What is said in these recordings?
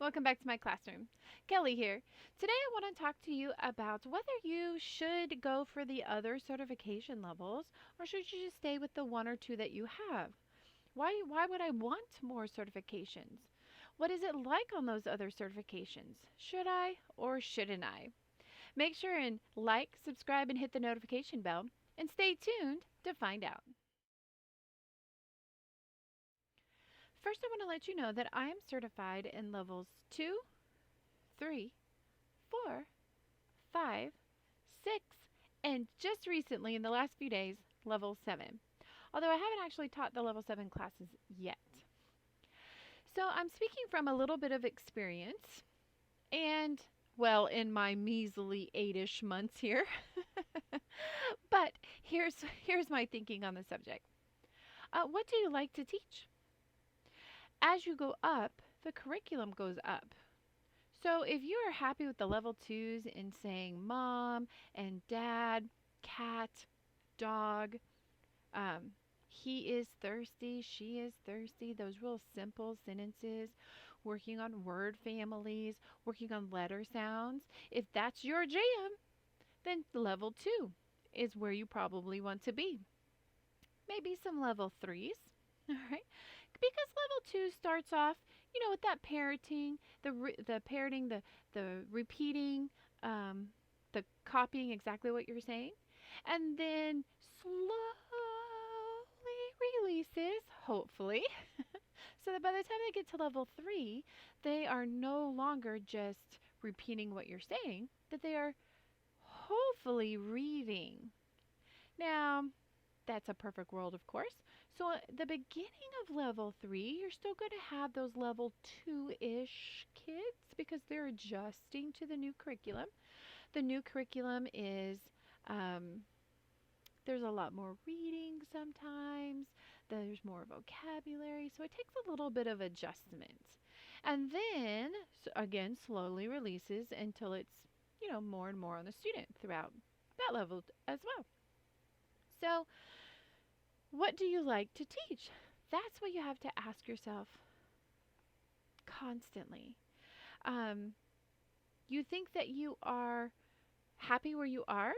Welcome back to my classroom. Kelly here. Today I want to talk to you about whether you should go for the other certification levels or should you just stay with the one or two that you have. Why would I want more certifications? What is it like on those other certifications? Should I or shouldn't I? Make sure and like, subscribe, and hit the notification bell and stay tuned to find out. First, I want to let you know that I am certified in levels 2, 3, 4, 5, 6, and just recently, in the last few days, level 7. Although I haven't actually taught the level 7 classes yet. So I'm speaking from a little bit of experience and, well, in my measly 8-ish months here. But here's my thinking on the subject. What do you like to teach? As you go up, the curriculum goes up. So if you are happy with the level 2s in saying mom and dad, cat, dog, um, he is thirsty, she is thirsty, those real simple sentences, working on word families, working on letter sounds, if that's your jam, then level 2 is where you probably want to be. Maybe some level 3s, all right? Because level 2 starts off, with that parroting, the parroting, the repeating, um, the copying exactly what you're saying, and then slowly releases, hopefully, so that by the time they get to level 3, they are no longer just repeating what you're saying, that they are hopefully reading. Now, that's a perfect world, of course. So at the beginning of level 3, you're still going to have those level 2-ish kids because they're adjusting to the new curriculum. The new curriculum is there's a lot more reading sometimes. There's more vocabulary, so it takes a little bit of adjustment. And then again slowly releases until it's, more and more on the student throughout that level as well. So what do you like to teach? That's what you have to ask yourself constantly. Um, you think that you are happy where you are?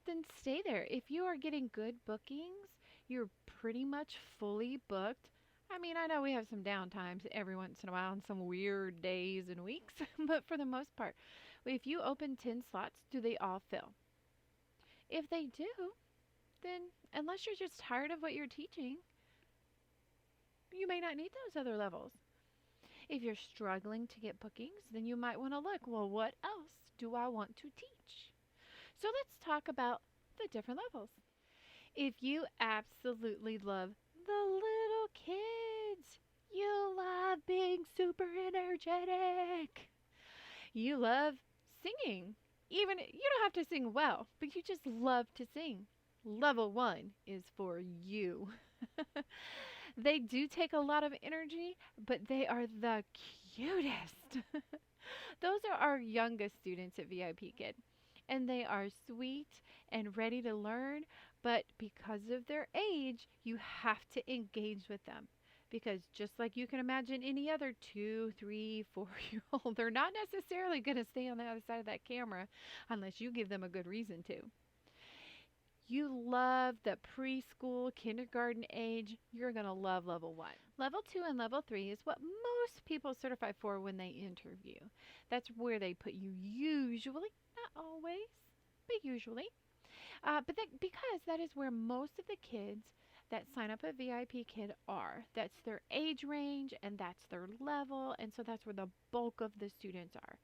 Then stay there. If you are getting good bookings, you're pretty much fully booked. I mean, I know we have some downtimes every once in a while and some weird days and weeks, but for the most part, if you open 10 slots, do they all fill? If they do, then unless you're just tired of what you're teaching, you may not need those other levels. If you're struggling to get bookings, then you might want to look, well, what else do I want to teach? So let's talk about the different levels. If you absolutely love the little kids, you love being super energetic, you love singing, even you don't have to sing well, but you just love to sing. Level 1 is for you. They do take a lot of energy, but they are the cutest. Those are our youngest students at VIPKID, and they are sweet and ready to learn, but because of their age, you have to engage with them. Because just like you can imagine any other 2, 3, 4 year old, they're not necessarily going to stay on the other side of that camera unless you give them a good reason to. You love the preschool, kindergarten age, you're going to love level 1. Level 2 and level 3 is what most people certify for when they interview. That's where they put you usually, not always, but usually. Because that is where most of the kids that sign up at VIPKID are. That's their age range and that's their level, and so that's where the bulk of the students are.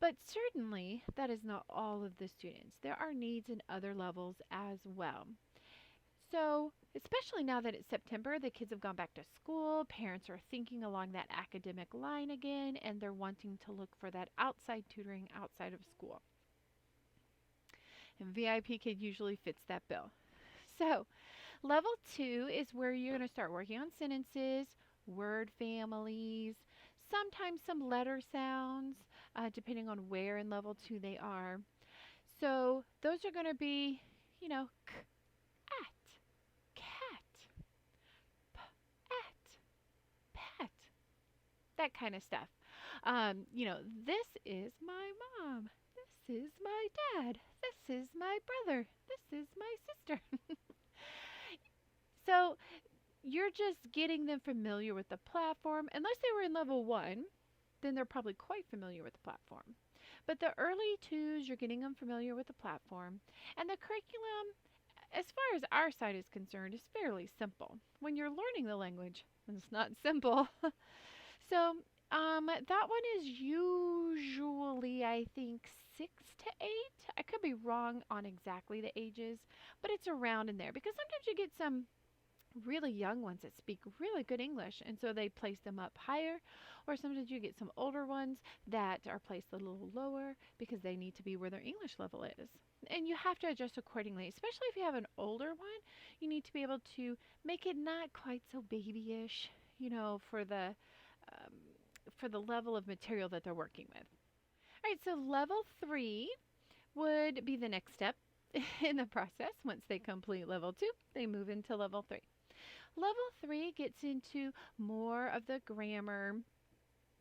But certainly, that is not all of the students. There are needs in other levels as well. So, especially now that it's September, the kids have gone back to school, parents are thinking along that academic line again, and they're wanting to look for that outside tutoring outside of school. And VIPKID usually fits that bill. So, level 2 is where you're going to start working on sentences, word families, sometimes some letter sounds, depending on where in level 2 they are. So those are going to be, k, at, cat, p, at, pet, that kind of stuff. You know, this is my mom. This is my dad. This is my brother. This is my sister. So you're just getting them familiar with the platform. Unless they were in level one, then they're probably quite familiar with the platform. But the early twos, you're getting them familiar with the platform. And the curriculum, as far as our side is concerned, is fairly simple. When you're learning the language, it's not simple. So that one is usually, I think, 6 to 8. I could be wrong on exactly the ages, but it's around in there because sometimes you get some really young ones that speak really good English, and so they place them up higher, or sometimes you get some older ones that are placed a little lower because they need to be where their English level is. And you have to adjust accordingly, especially if you have an older one. You need to be able to make it not quite so babyish, you know, um, for the level of material that they're working with. All right, so level 3 would be the next step in the process. Once they complete level 2, they move into level 3. Level 3 gets into more of the grammar,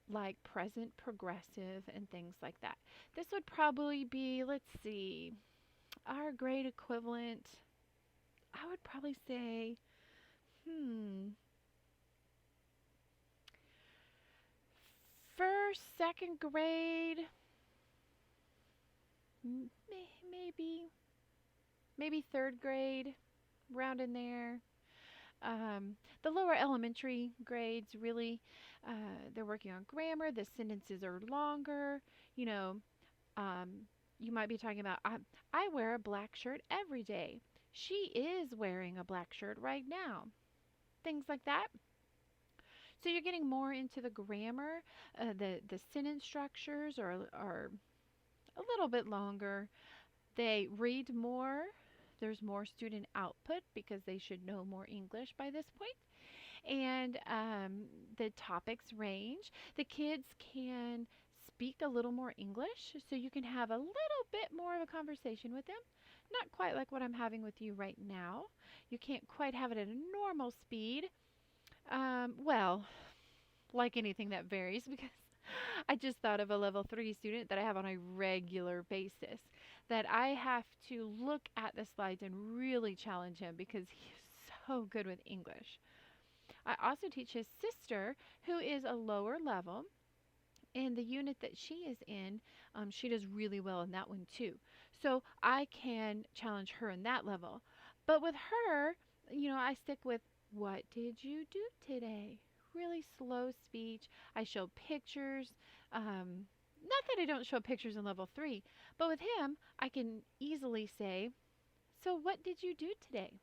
like present progressive and things like that. This would probably be, let's see, our grade equivalent. I would probably say, first, second grade, maybe, maybe third grade, around in there. The lower elementary grades really, they're working on grammar. The sentences are longer. You know, you might be talking about, I wear a black shirt every day. She is wearing a black shirt right now. Things like that. So you're getting more into the grammar. The sentence structures are a little bit longer. They read more. There's more student output because they should know more English by this point. And the topics range. The kids can speak a little more English, so you can have a little bit more of a conversation with them. Not quite like what I'm having with you right now. You can't quite have it at a normal speed. Well, like anything that varies, because I just thought of a level 3 student that I have on a regular basis that I have to look at the slides and really challenge him because he's so good with English. I also teach his sister, who is a lower level. In the unit that she is in, she does really well in that one too. So I can challenge her in that level. But with her, you know, I stick with, what did you do today? Really slow speech. I show pictures. Not that I don't show pictures in level 3, but with him, I can easily say, so what did you do today?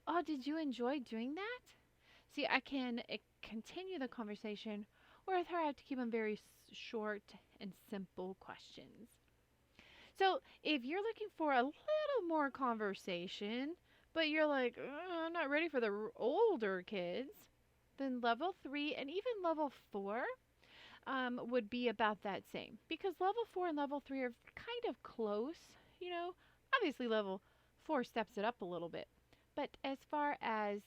Oh, did you enjoy doing that? See, I can continue the conversation, or with her, I have to keep them very short and simple questions. So, if you're looking for a little more conversation, but you're like, I'm not ready for the older kids, then level 3 and even level 4 would be about that same. Because level 4 and level 3 are kind of close, you know. Obviously, level 4 steps it up a little bit. But as far as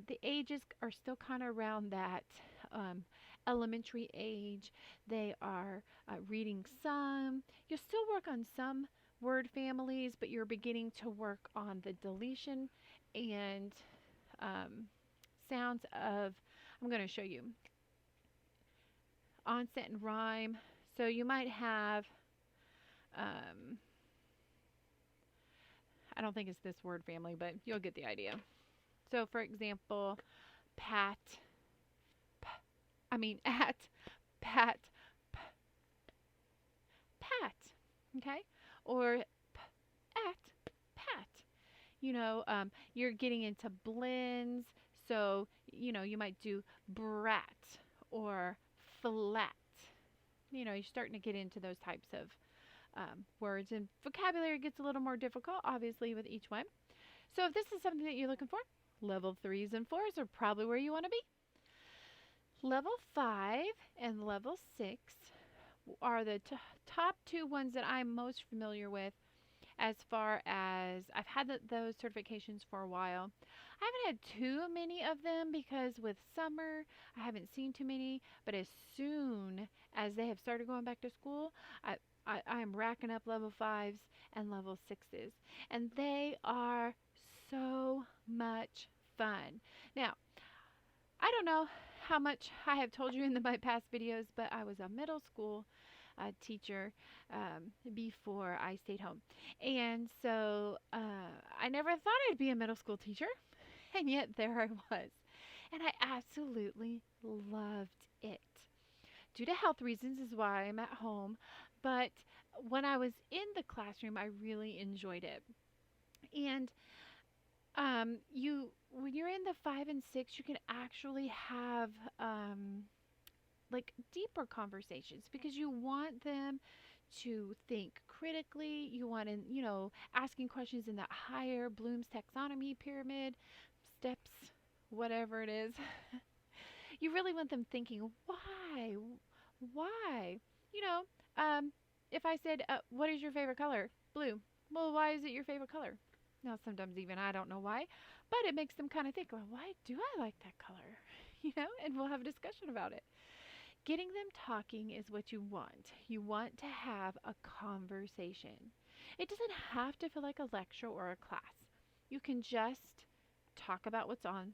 the ages are still kind of around that elementary age, they are reading some. You still work on some word families, but you're beginning to work on the deletion and sounds of, I'm going to show you, onset and rhyme. So you might have, I don't think it's this word family, but you'll get the idea. So for example, pat, at, pat, pat, okay? Or at, pat. You know, you're getting into blends. So, you know, you might do brat or flat. You know, you're starting to get into those types of words, and vocabulary gets a little more difficult, obviously, with each one. So if this is something that you're looking for, level 3s and 4s are probably where you want to be. Level 5 and level 6 are the top two ones that I'm most familiar with as far as I've had those certifications for a while. I haven't had too many of them because with summer, I haven't seen too many. But as soon as they have started going back to school, I, I am racking up level 5s and level 6s. And they are so much fun. Now, I don't know how much I have told you in my past videos, but I was a middle school teacher before I stayed home. And so I never thought I'd be a middle school teacher, and yet there I was. And I absolutely loved it. Due to health reasons is why I'm at home, but when I was in the classroom, I really enjoyed it. And you when you're in the 5 and 6, you can actually have like deeper conversations because you want them to think critically. You want to, asking questions in that higher Bloom's taxonomy pyramid steps, whatever it is. You really want them thinking, why? Why? You know, if I said, what is your favorite color? Blue. Well, why is it your favorite color? Now, sometimes even I don't know why, but it makes them kind of think, well, why do I like that color? And we'll have a discussion about it. Getting them talking is what you want. You want to have a conversation. It doesn't have to feel like a lecture or a class. You can just talk about what's on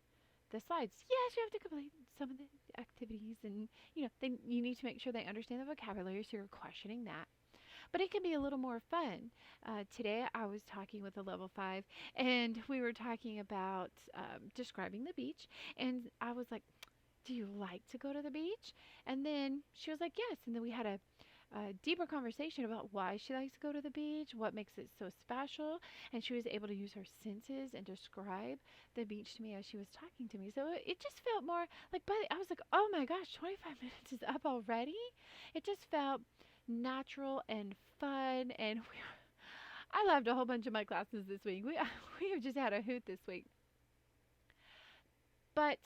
the slides. Yes, you have to complete some of the activities, and you need to make sure they understand the vocabulary, so you're questioning that. But it can be a little more fun. Today I was talking with a level 5, and we were talking about describing the beach, and I was like, do you like to go to the beach? And then she was like, yes. And then we had a deeper conversation about why she likes to go to the beach, what makes it so special. And she was able to use her senses and describe the beach to me as she was talking to me. So it just felt more like, I was like, oh my gosh, 25 minutes is up already. It just felt natural and fun. And I loved a whole bunch of my classes this week. We have just had a hoot this week. But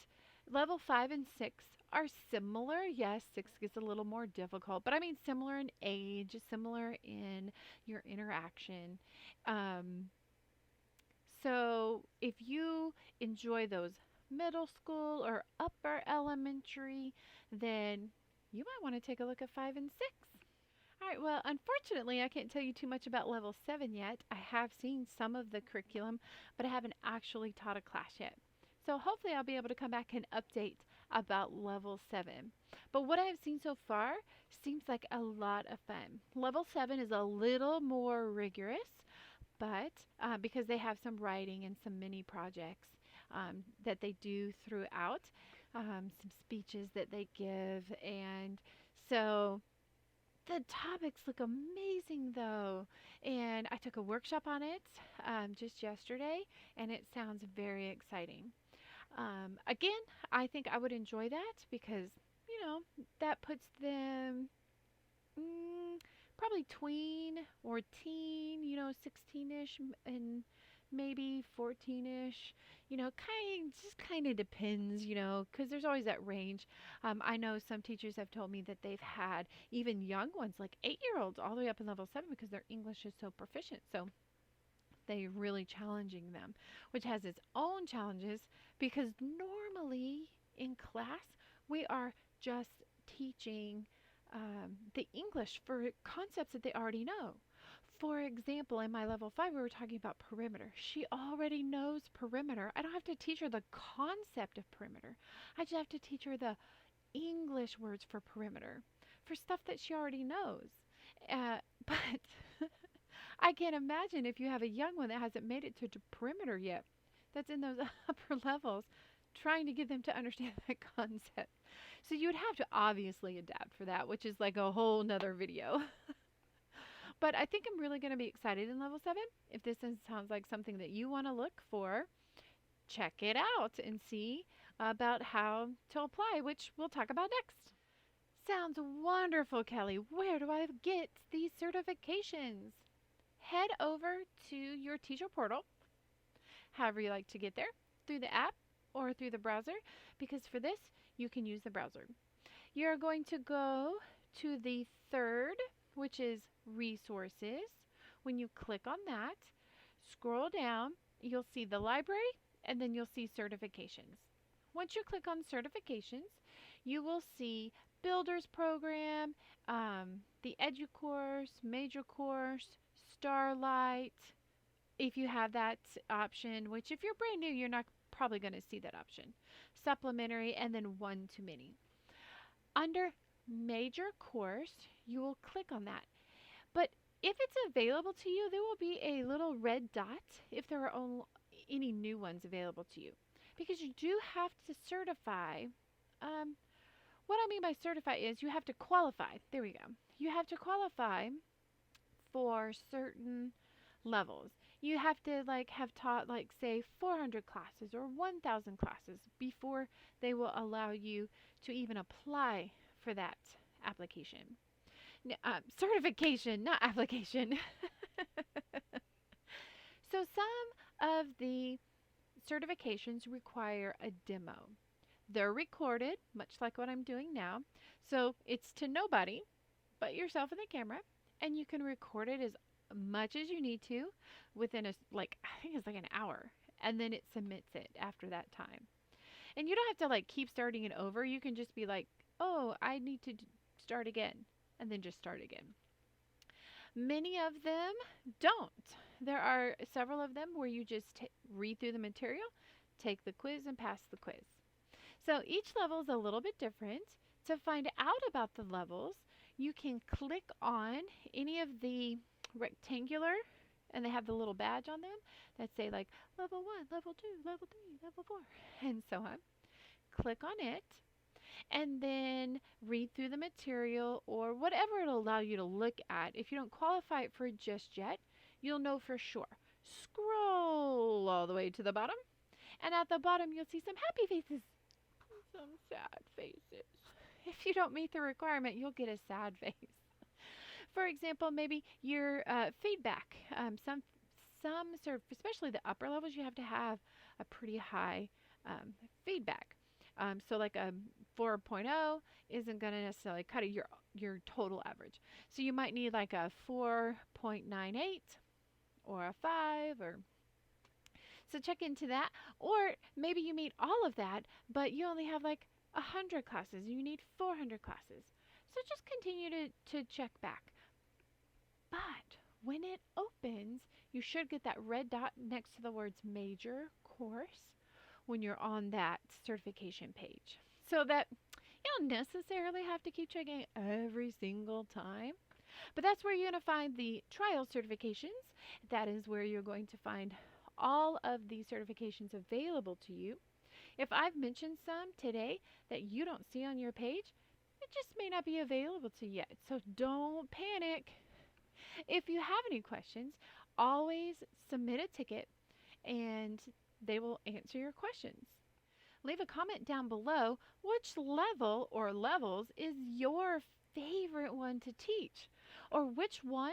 level 5 and 6 are similar. Yes, 6 gets a little more difficult, but I mean similar in age, similar in your interaction. Um, so if you enjoy those middle school or upper elementary, then you might want to take a look at 5 and 6. All right, well, unfortunately, I can't tell you too much about level 7 yet. I have seen some of the curriculum, but I haven't actually taught a class yet. So hopefully I'll be able to come back and update about level 7. But what I have seen so far seems like a lot of fun. Level 7 is a little more rigorous, but because they have some writing and some mini projects that they do throughout, some speeches that they give, and so the topics look amazing though, and I took a workshop on it just yesterday, and it sounds very exciting. Again, I think I would enjoy that because, that puts them probably tween or teen, 16-ish and maybe 14-ish. Just kind of depends, because there's always that range. I know some teachers have told me that they've had even young ones, like 8-year-olds, all the way up in level 7 because their English is so proficient. So they're really challenging them, which has its own challenges because normally in class we are just teaching the English for concepts that they already know. For example, in my level 5, we were talking about perimeter. She already knows perimeter. I don't have to teach her the concept of perimeter. I just have to teach her the English words for perimeter, for stuff that she already knows. But I can't imagine if you have a young one that hasn't made it to the perimeter yet, that's in those upper levels, trying to get them to understand that concept. So you would have to obviously adapt for that, which is like a whole nother video. But I think I'm really going to be excited in level 7. If this sounds like something that you want to look for, check it out and see about how to apply, which we'll talk about next. Sounds wonderful, Kelly. Where do I get these certifications? Head over to your teacher portal, however you like to get there, through the app or through the browser, because for this, you can use the browser. You're going to go to the third, which is resources, When you click on that, scroll down, you'll see the library and then you'll see certifications. Once you click on certifications, you will see Builders Program, the EduCourse, Major Course, Starlight, if you have that option, which if you're brand new, you're not probably going to see that option. Supplementary and then one to many. Under Major Course, you will click on that. But if it's available to you, there will be a little red dot if there are any new ones available to you. Because you do have to certify. What I mean by certify is you have to qualify. There we go. You have to qualify for certain levels. You have to have taught say 400 classes or 1,000 classes before they will allow you to even apply for that application. Certification, not application. So some of the certifications require a demo. They're recorded, much like what I'm doing now. So it's to nobody but yourself and the camera, and you can record it as much as you need to within I think it's an hour, and then it submits it after that time. And you don't have to keep starting it over. You can just be oh, I need to start again, and then just start again. Many of them don't. There are several of them where you just read through the material, take the quiz, and pass the quiz. So each level is a little bit different. To find out about the levels, you can click on any of the rectangular, and they have the little badge on them that say level 1, level 2, level 3, level 4, and so on. Click on it, and then read through the material or whatever it'll allow you to look at. If you don't qualify for it just yet, you'll know for sure. Scroll all the way to the bottom, and at the bottom you'll see some happy faces, some sad faces. If you don't meet the requirement, you'll get a sad face. For example, maybe your feedback. Especially the upper levels, you have to have a pretty high feedback. So a 4.0 isn't going to necessarily cut it your total average. So you might need a 4.98 or a 5 or so check into that. Or maybe you meet all of that, but you only have 100 classes. You need 400 classes. So just continue to check back. But when it opens, you should get that red dot next to the words major course when you're on that certification page. So that you don't necessarily have to keep checking every single time. But that's where you're going to find the trial certifications. That is where you're going to find all of the certifications available to you. If I've mentioned some today that you don't see on your page, it just may not be available to you yet. So don't panic. If you have any questions, always submit a ticket and they will answer your questions. Leave a comment down below which level or levels is your favorite one to teach, or which one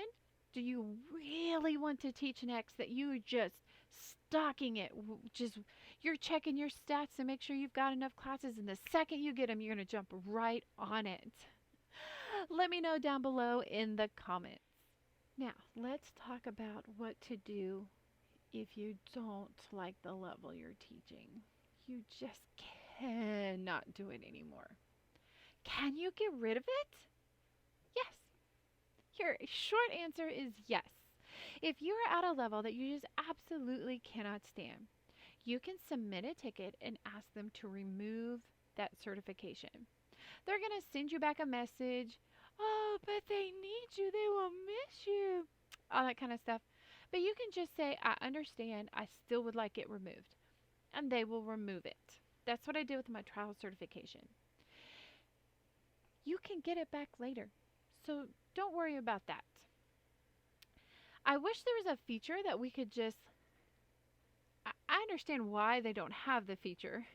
do you really want to teach next that you just stalking it, just you're checking your stats to make sure you've got enough classes, and the second you get them, you're going to jump right on it. Let me know down below in the comments. Now, let's talk about what to do if you don't like the level you're teaching. You just cannot do it anymore. Can you get rid of it? Yes. Your short answer is yes. If you're at a level that you just absolutely cannot stand, you can submit a ticket and ask them to remove that certification. They're going to send you back a message. Oh, but they need you. They will miss you. All that kind of stuff. But you can just say, I understand. I still would like it removed. And they will remove it. That's what I did with my trial certification. You can get it back later. So don't worry about that. I wish there was a feature that we could just... I understand why they don't have the feature.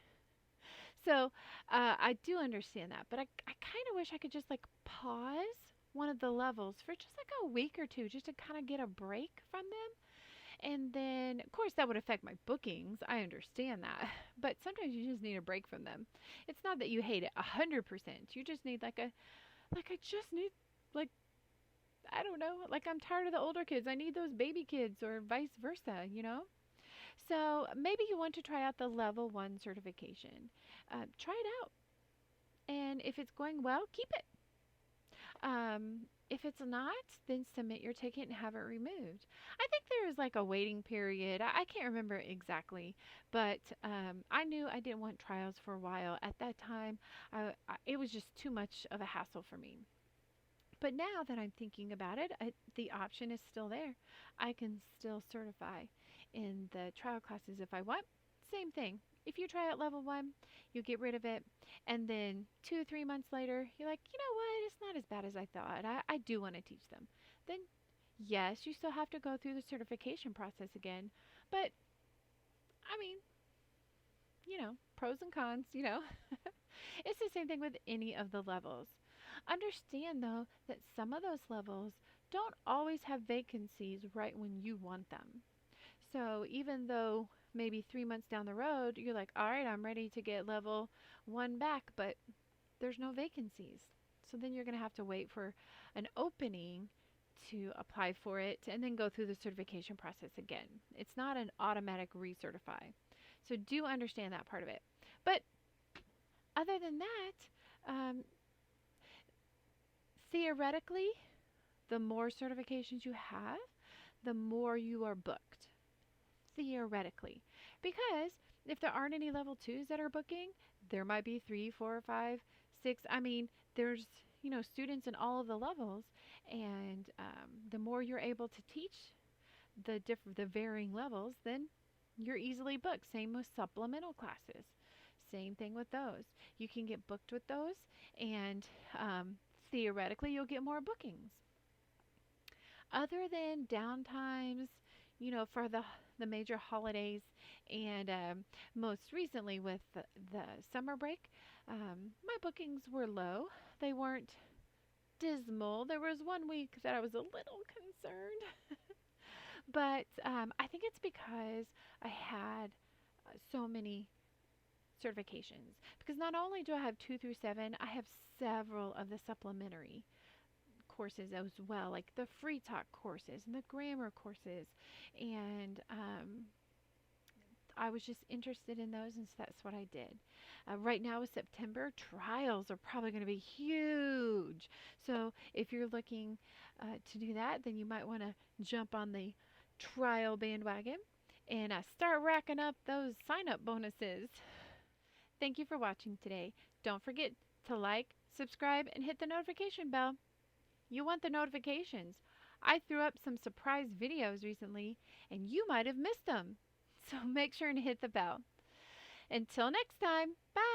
So I do understand that. But I kind of wish I could just pause one of the levels for just a week or two just to kind of get a break from them. And then, of course, that would affect my bookings. I understand that. But sometimes you just need a break from them. It's not that you hate it 100%. You just need I just need I don't know, like I'm tired of the older kids. I need those baby kids or vice versa, you know? So maybe you want to try out the level 1 certification. Try it out. And if it's going well, keep it. If it's not, then submit your ticket and have it removed. I think there is like a waiting period. I can't remember exactly, but I knew I didn't want trials for a while. At that time, it was just too much of a hassle for me. But now that I'm thinking about it, the option is still there. I can still certify in the trial classes if I want. Same thing. If you try at level 1, you get rid of it. And then 2, 3 months later, you're like, you know what? It's not as bad as I thought. I do want to teach them. Then, yes, you still have to go through the certification process again. But, I mean, pros and cons, It's the same thing with any of the levels. Understand, though, that some of those levels don't always have vacancies right when you want them. So even though maybe 3 months down the road, you're like, all right, I'm ready to get level 1 back, but there's no vacancies. So then you're going to have to wait for an opening to apply for it and then go through the certification process again. It's not an automatic recertify. So do understand that part of it. But other than that, theoretically, the more certifications you have, the more you are booked. Theoretically. Because if there aren't any level 2s that are booking, there might be 3, 4, 5, 6. I mean, there's, students in all of the levels. And the more you're able to teach the varying levels, then you're easily booked. Same with supplemental classes. Same thing with those. You can get booked with those, and theoretically, you'll get more bookings. Other than downtimes, for the major holidays, and most recently with the summer break, my bookings were low. They weren't dismal. There was one week that I was a little concerned, but I think it's because I had so many certifications. Because not only do I have 2 through 7, I have several of the supplementary courses as well, like the free talk courses and the grammar courses. And I was just interested in those, and so that's what I did. Right now with September, trials are probably going to be huge. So if you're looking to do that, then you might want to jump on the trial bandwagon and start racking up those sign up bonuses. Thank you for watching today. Don't forget to like, subscribe, and hit the notification bell. You want the notifications. I threw up some surprise videos recently, and you might have missed them. So make sure and hit the bell. Until next time, bye!